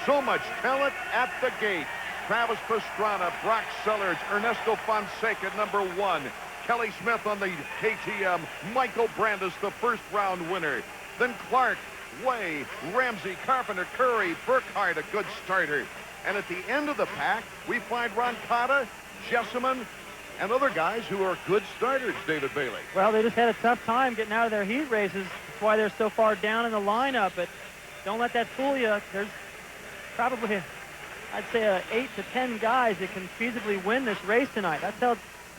So much talent at the gate. Travis Pastrana, Brock Sellards, Ernesto Fonseca, number 1. Kelly Smith on the KTM. Michael Brandes, the first round winner. Then Clark, Way, Ramsey, Carpenter, Curry, Burkhardt, a good starter. And at the end of the pack, we find Roncada, Jessamine, and other guys who are good starters, David Bailey. Well, they just had a tough time getting out of their heat races. That's why they're so far down in the lineup. But don't let that fool you. There's probably, I'd say, 8 to 10 guys that can feasibly win this race tonight. That's how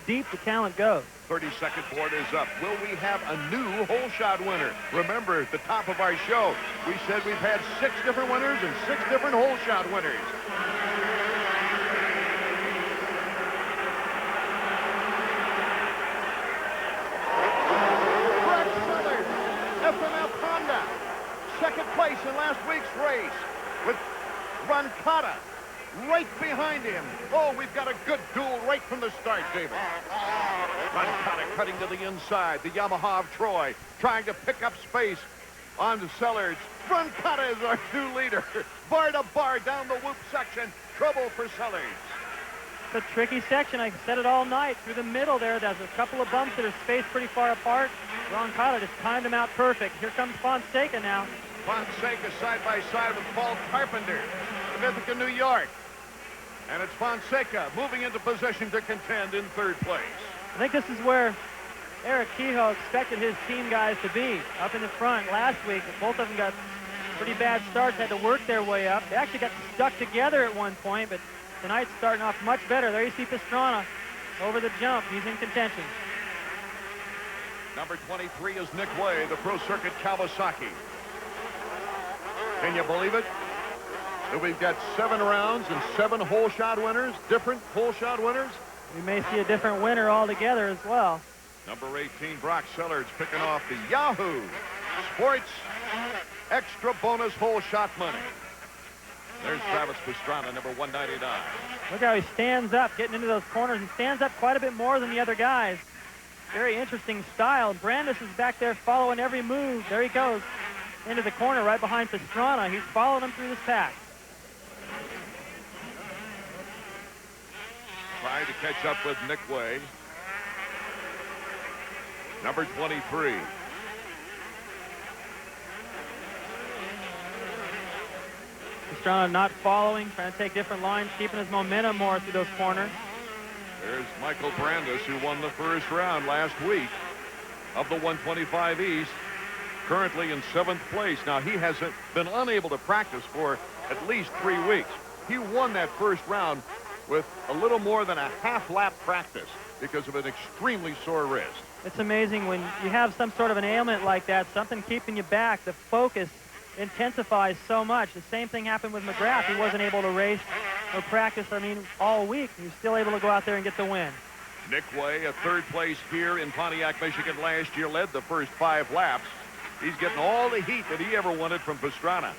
deep the talent goes. 32nd board is up. Will we have a new hole shot winner? Remember, at the top of our show, we said we've had 6 different winners and 6 different hole shot winners. Brock Sellards, FMF Honda, second place in last week's race with Roncada right behind him. Oh, we've got a good duel right from the start, David. Roncada cutting to the inside. The Yamaha of Troy trying to pick up space on the Sellards. Roncada is our new leader. Bar to bar down the whoop section. Trouble for Sellards. It's a tricky section. I said it all night. Through the middle there, there's a couple of bumps that are spaced pretty far apart. Roncada just timed them out perfect. Here comes Fonseca now. Fonseca side by side with Paul Carpenter of Ithaca, New York. And it's Fonseca moving into position to contend in third place. I think this is where Eric Kehoe expected his team guys to be, up in the front. Last week, both of them got pretty bad starts, had to work their way up. They actually got stuck together at one point, but tonight's starting off much better. There you see Pastrana over the jump. He's in contention. Number 23 is Nick Way, the Pro Circuit Kawasaki. Can you believe it? That we've got 7 rounds and 7 hole shot winners, different hole shot winners. We may see a different winner altogether as well. Number 18, Brock Sellards, picking off the Yahoo Sports extra bonus hole shot money. There's Travis Pastrana, number 199. Look how he stands up, getting into those corners. He stands up quite a bit more than the other guys. Very interesting style. Brandes is back there following every move. There he goes into the corner right behind Pastrana. He's following him through this pack. Trying to catch up with Nick Way. Number 23. Pastrana not following, trying to take different lines, keeping his momentum more through those corners. There's Michael Brandes, who won the first round last week of the 125 East, currently in 7th place. Now, he hasn't been unable to practice for at least 3 weeks. He won that first round with a little more than a half-lap practice because of an extremely sore wrist. It's amazing when you have some sort of an ailment like that, something keeping you back, the focus intensifies so much. The same thing happened with McGrath. He wasn't able to race or practice, all week. He was still able to go out there and get the win. Nick Way, a 3rd place here in Pontiac, Michigan last year, led the first 5 laps. He's getting all the heat that he ever wanted from Pastrana.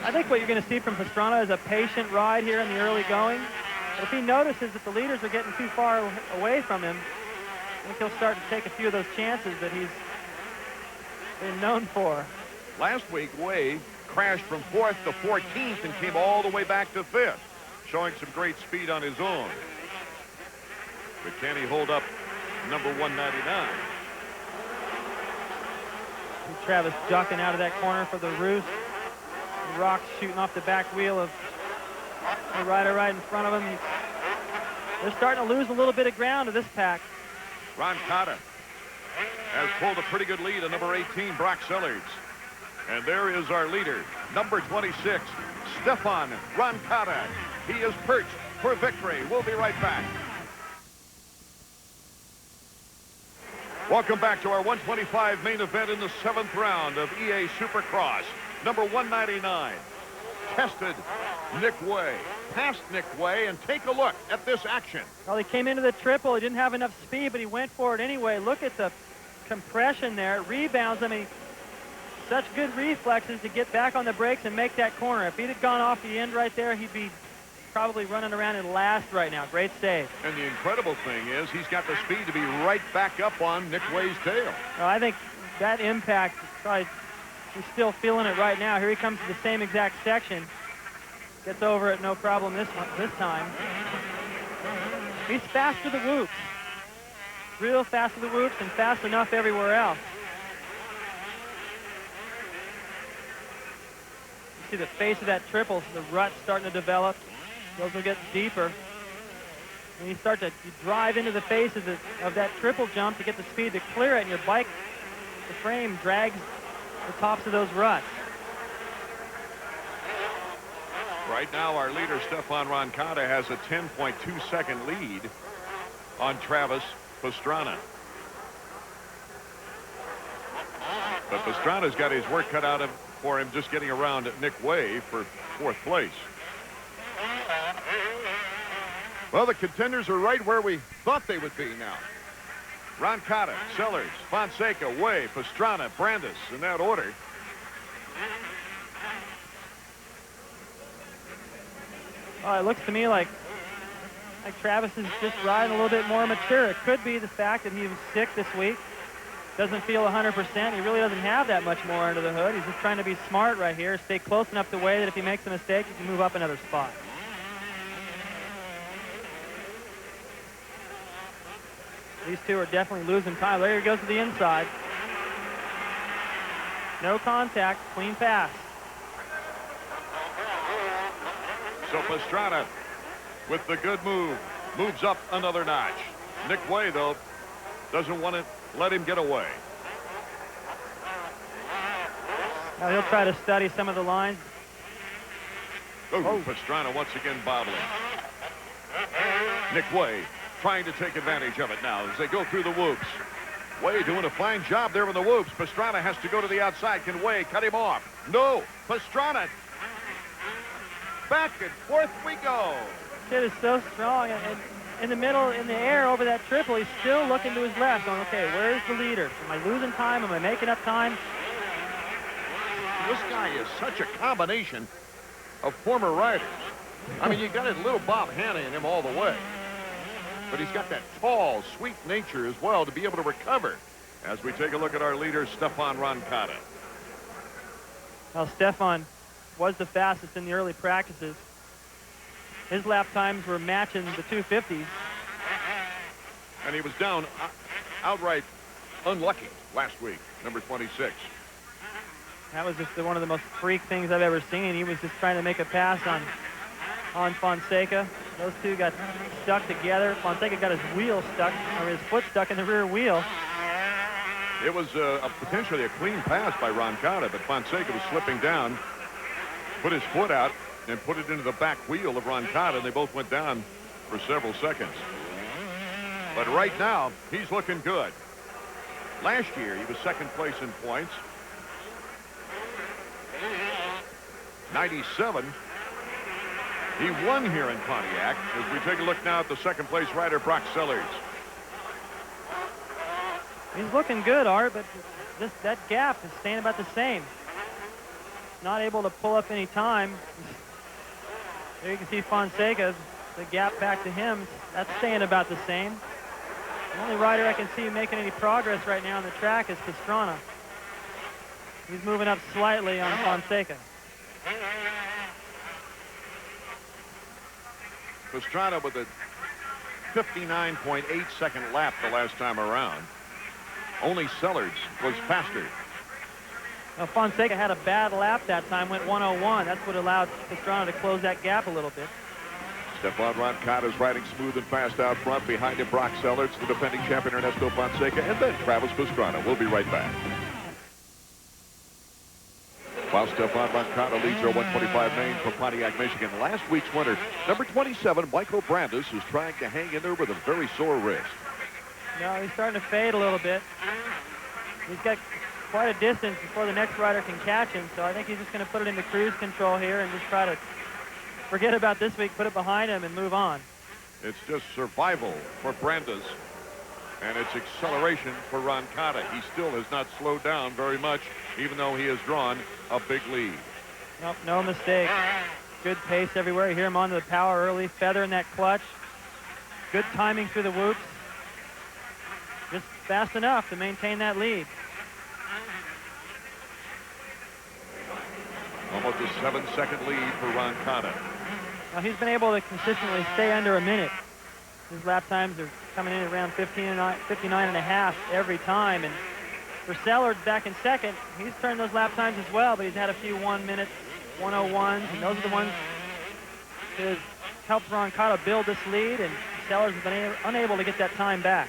I think what you're going to see from Pastrana is a patient ride here in the early going. If he notices that the leaders are getting too far away from him, I think he'll start to take a few of those chances that he's been known for. Last week, Way crashed from 4th to 14th and came all the way back to 5th, showing some great speed on his own. But can he hold up number 199? Travis ducking out of that corner for the roost. The rocks shooting off the back wheel of the rider right in front of him. They're starting to lose a little bit of ground to this pack. Roncada has pulled a pretty good lead on number 18, Brock Sellards. And there is our leader, number 26, Stephane Roncada. He is perched for victory. We'll be right back. Welcome back to our 125 main event in the 7th round of EA Supercross. Number 199, tested Nick Way. Past Nick Way, and take a look at this action. Well, he came into the triple. He didn't have enough speed, but he went for it anyway. Look at the compression there. It rebounds. Such good reflexes to get back on the brakes and make that corner. If he'd have gone off the end right there, he'd be probably running around in last right now. Great save. And the incredible thing is he's got the speed to be right back up on Nick Way's tail. Well, I think that impact probably He's still feeling it right now. Here he comes to the same exact section. Gets over it, no problem this time. He's fast to the whoops. Real fast to the whoops and fast enough everywhere else. You see the face of that triple, the rut's starting to develop. Those will get deeper. And you start to drive into the face of that triple jump to get the speed to clear it, and your bike, the frame, drags the tops of those ruts. Right now, our leader, Stephane Roncada, has a 10.2-second lead on Travis Pastrana. But Pastrana's got his work cut out for him just getting around Nick Way for 4th place. Well, the contenders are right where we thought they would be now. Roncada, Sellards, Fonseca, Way, Pastrana, Brandis, in that order. It looks to me like Travis is just riding a little bit more mature. It could be the fact that he was sick this week. Doesn't feel 100%. He really doesn't have that much more under the hood. He's just trying to be smart right here. Stay close enough to Way that if he makes a mistake, he can move up another spot. These two are definitely losing time. There he goes to the inside. No contact, clean pass. So Pastrana, with the good move, moves up another notch. Nick Way, though, doesn't want to let him get away. Now he'll try to study some of the lines. Pastrana once again bobbling. Nick Way trying to take advantage of it now as they go through the whoops. Way doing a fine job there in the whoops. Pastrana has to go to the outside. Can Way cut him off? No. Pastrana. Back and forth we go. Kid is so strong, and in the middle, in the air over that triple, he's still looking to his left, going, okay, where's the leader? Am I losing time? Am I making up time? This guy is such a combination of former riders. I mean, you got his little Bob Hanna in him all the way. But he's got that tall, sweet nature as well to be able to recover. As we take a look at our leader, Stephane Roncada. Well, Stephane was the fastest in the early practices. His lap times were matching the 250s. And he was down outright unlucky last week, number 26. That was just one of the most freak things I've ever seen. He was just trying to make a pass on Fonseca. Those two got stuck together. Fonseca got his wheel stuck, or his foot stuck in the rear wheel. It was potentially a clean pass by Roncada, but Fonseca was slipping down, put his foot out, and put it into the back wheel of Roncada, and they both went down for several seconds. But right now, he's looking good. Last year, he was 2nd place in points. 97. He won here in Pontiac. As we take a look now at the 2nd place rider, Brock Sellards. He's looking good, Art, but that gap is staying about the same. Not able to pull up any time. There you can see Fonseca, the gap back to him, that's staying about the same. The only rider I can see making any progress right now on the track is Pastrana. He's moving up slightly on Fonseca. Pastrana with a 59.8-second lap the last time around. Only Sellards was faster. Now, Fonseca had a bad lap that time, went 101. That's what allowed Pastrana to close that gap a little bit. Stephane Roncada is riding smooth and fast out front. Behind him, Brock Sellards, the defending champion Ernesto Fonseca, and then Travis Pastrana. We'll be right back. While Stephane Roncada leads our 125 main from Pontiac, Michigan. Last week's winner, number 27, Michael Brandis, is trying to hang in there with a very sore wrist. No, he's starting to fade a little bit. He's got quite a distance before the next rider can catch him, so I think he's just going to put it into cruise control here and just try to forget about this week, put it behind him, and move on. It's just survival for Brandis, and it's acceleration for Roncada. He still has not slowed down very much, even though he has drawn a big lead. Nope, no mistake. Good pace everywhere. You hear him onto the power early, feathering that clutch. Good timing through the whoops. Just fast enough to maintain that lead. Almost a 7-second lead for Roncada. Now he's been able to consistently stay under a minute. His lap times are coming in at around 59 and a half every time. And for Sellards back in second, he's turned those lap times as well, but he's had a few 1 minute 101s, and those are the ones that have helped Roncada build this lead, and Sellards has been unable to get that time back.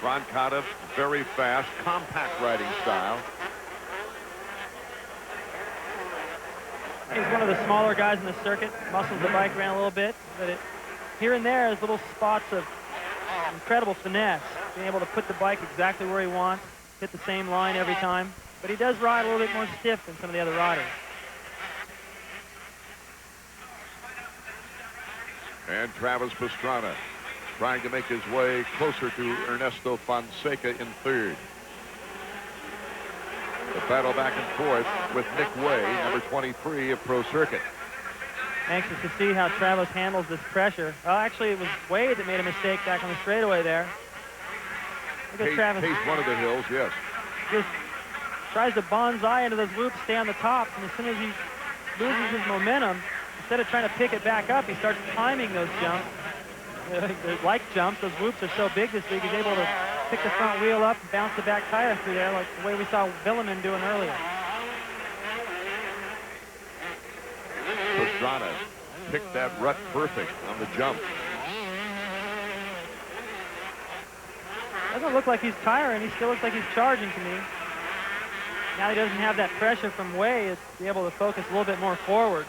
Roncada, very fast, compact riding style. He's one of the smaller guys in the circuit, muscles the bike around a little bit, but here and there is little spots of incredible finesse, being able to put the bike exactly where he wants, hit the same line every time, but he does ride a little bit more stiff than some of the other riders. And Travis Pastrana trying to make his way closer to Ernesto Fonseca in third. The battle back and forth with Nick Way, number 23 of Pro Circuit. Anxious to see how Travis handles this pressure. Well, actually, it was Wade that made a mistake back on the straightaway there. Look at Travis. Paced one of the hills, yes. Just tries to bonsai into those whoops, stay on the top, and as soon as he loses his momentum, instead of trying to pick it back up, he starts timing those jumps. They're like jumps. Those whoops are so big this week. He's able to pick the front wheel up and bounce the back tire through there like the way we saw Villemin doing earlier. Pastrana picked that rut perfect on the jump. Doesn't look like he's tiring. He still looks like he's charging to me. Now he doesn't have that pressure from Way. He's be able to focus a little bit more forward.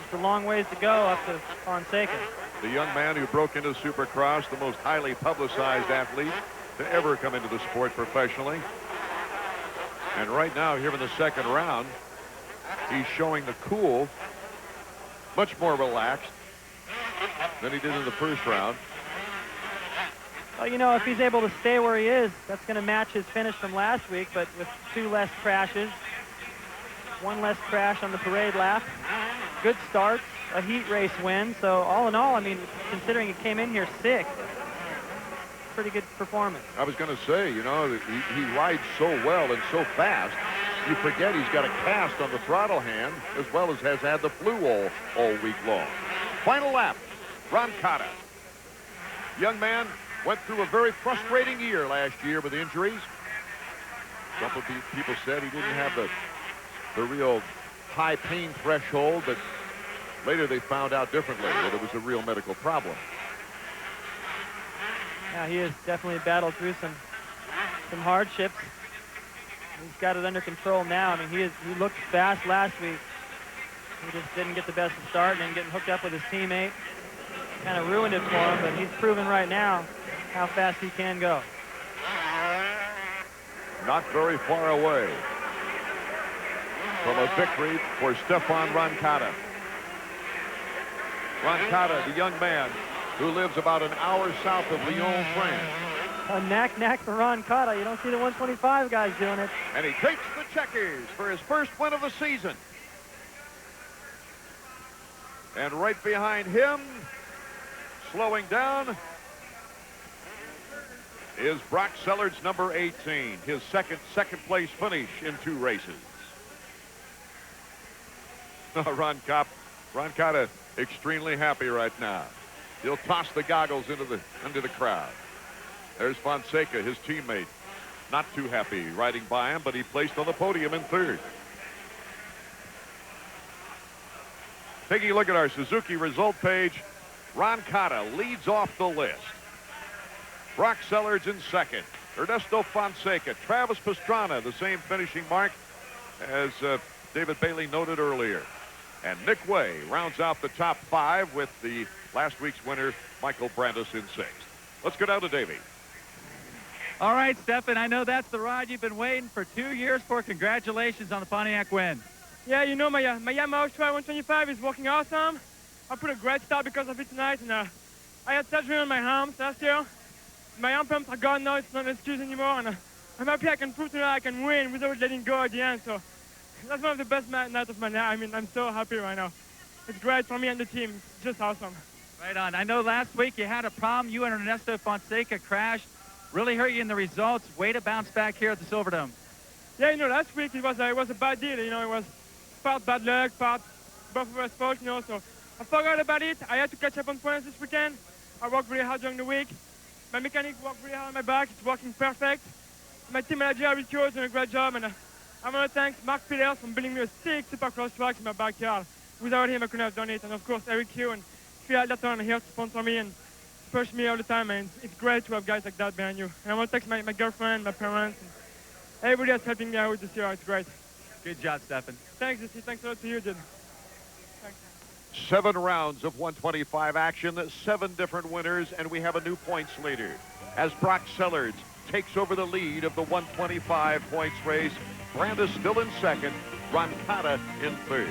It's a long ways to go up to Fonseca. The young man who broke into Supercross, the most highly publicized athlete to ever come into the sport professionally. And right now, here in the second round, he's showing the cool, much more relaxed than he did in the first round. Well, you know, if he's able to stay where he is, that's going to match his finish from last week, but with 2 less crashes, 1 less crash on the parade lap, good start, a heat race win. So all in all, I mean, considering he came in here 6th, pretty good performance. I was going to say, you know, he rides so well and so fast, you forget he's got a cast on the throttle hand as well as has had the flu all week long. Final lap, Roncada. Young man went through a very frustrating year last year with injuries. Some of these people said he didn't have the real high pain threshold, but later they found out differently, that it was a real medical problem. Yeah, he has definitely battled through some hardships. He's got it under control now. I mean, he looked fast last week. He just didn't get the best of start, and then getting hooked up with his teammate kind of ruined it for him, but he's proven right now how fast he can go. Not very far away from a victory for Stephane Roncada. Roncada, the young man who lives about an hour south of Lyon, France. A knack for Roncada. You don't see the 125 guys doing it. And he takes the checkers for his first win of the season. And right behind him, slowing down, is Brock Sellards, number 18. His second place finish in 2 races. Roncada extremely happy right now. He'll toss the goggles into the crowd. There's Fonseca, his teammate. Not too happy riding by him, but he placed on the podium in 3rd. Taking a look at our Suzuki result page, Roncada leads off the list. Brock Sellards in 2nd. Ernesto Fonseca, Travis Pastrana, the same finishing mark as David Bailey noted earlier. And Nick Way rounds out the top 5 with the last week's winner, Michael Brandis, in 6th. Let's go down to Davey. All right, Stephen, I know that's the ride you've been waiting for 2 years for. Congratulations on the Pontiac win. Yeah, you know, my Yamaha of Troy 125 is working awesome. I put a great start because of it tonight, and I had surgery on my arms last year. My arm pumps are gone now. It's not an excuse anymore, and I'm happy I can prove tonight I can win without letting go at the end. So that's one of the best nights of my life. I mean, I'm so happy right now. It's great for me and the team. It's just awesome. Right on. I know last week you had a problem. You and Ernesto Fonseca crashed. Really hurt you in the results. Way to bounce back here at the Silverdome. Yeah, you know, last week it was a bad deal. You know, it was part bad luck, part both of us fault. You know, so I forgot about it. I had to catch up on points this weekend. I worked really hard during the week. My mechanic worked really hard on my back. It's working perfect. My team manager, Rico, is doing a great job. And I want to thank Mark Pillers for building me a 6 Supercross track in my backyard. Without him, I couldn't have done it. And of course, Eric Hugh and Phil Alderton are here to sponsor me and push me all the time. And it's great to have guys like that behind you. And I want to thank my girlfriend, my parents, and everybody that's helping me out this year. It's great. Good job, Stephane. Thanks, Jesse. Thanks a lot to you, Jed. Thanks. 7 rounds of 125 action, 7 different winners, and we have a new points leader as Brock Sellards takes over the lead of the 125 points race. Brandis still in second, Roncada in third.